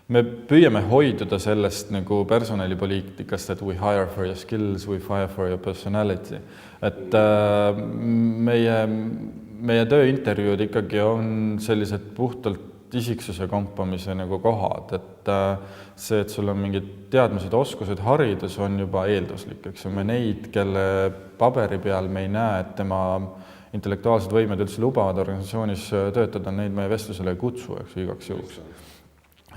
me püüame hoiduda sellest nagu personalipoliitikast, et we hire for your skills, we fire for your personality. Et meie tööintervjuud ikkagi on sellised puhtalt isiksuse kompamise nagu kohad, et see, et sul on mingid teadmised, oskused, haridus on juba eelduslik, eks ju. Me neid, kelle paberi peal me ei näe, et tema intellektuaalsed võimed üldse lubavad organisatsioonis töötada, neid meie vestlusele ei kutsu, eks ju, igaks juhuks.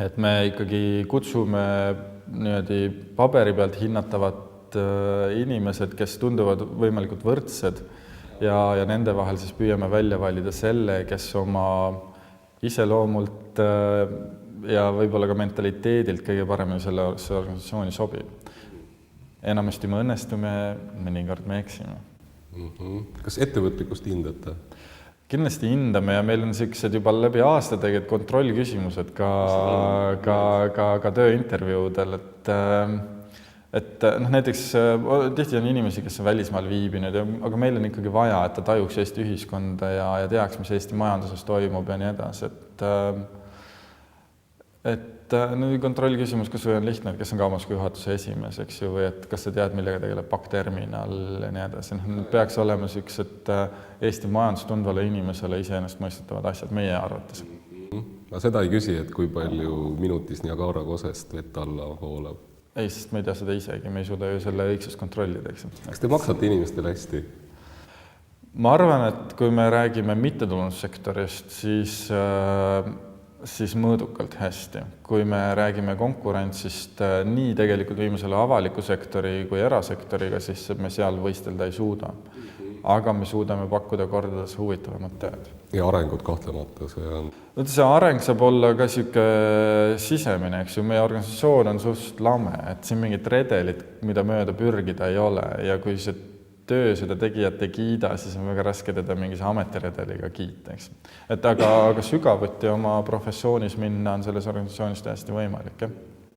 Et me ikkagi kutsume niimoodi paberi pealt hinnatavad inimesed, kes tunduvad võimalikult võrdsed ja nende vahel siis püüame välja valida selle, kes oma iseloomult ja võib-olla ka mentaliteedilt kõige paremini selle organisatsiooni sobib. Enamasti me õnnestume, mõnikord me eksime. Kas ettevõtlikkust hindate? Kindlasti hindame ja meil on sellised juba läbi aasta tegelikult kontrollküsimused ka tööintervjuudel, et näiteks tihti on inimesi, kes on välismaal viibinud, aga meil on ikkagi vaja, et ta tajuks Eesti ühiskonda ja teaks, mis Eesti majanduses toimub ja nii edasi. Et kontrollküsimus, kas või on lihtne, et kes on kaubandujuhatuse esimees, eks ju, või et kas sa tead, millega tegeleb Pakk-terminal ja nii edasi. Peaks olema sellised Eesti majandus tundvale inimesele iseenesestmõistetavad asjad meie arvates. Ma seda ei küsi, et kui palju minutis Niagara kosest vett alla voolab. Ei, sest me ei tea seda isegi, me ei suuda ju selle õigsust kontrollida. Kas te maksate inimestele hästi? Ma arvan, et kui me räägime mittetulundussektorist, siis mõõdukalt hästi. Kui me räägime konkurentsist nii tegelikult viimasele avaliku sektori kui erasektoriga, siis me seal võistelda ei suuda. Aga me suudame pakkuda kordades huvitavamat tööd. Ja arengut kahtlemata see on. See areng saab olla ka siuke sisemine, eks ju. Meie organisatsioon on suht lame, et siin mingit redelit, mida mööda pürgida ei ole. Ja kui see töö seda tegijat ei kiida, siis on väga raske teda mingise ametiredeliga kiita, eks. Et aga sügavuti oma professioonis minna on selles organisatsioonis täiesti võimalik, jah.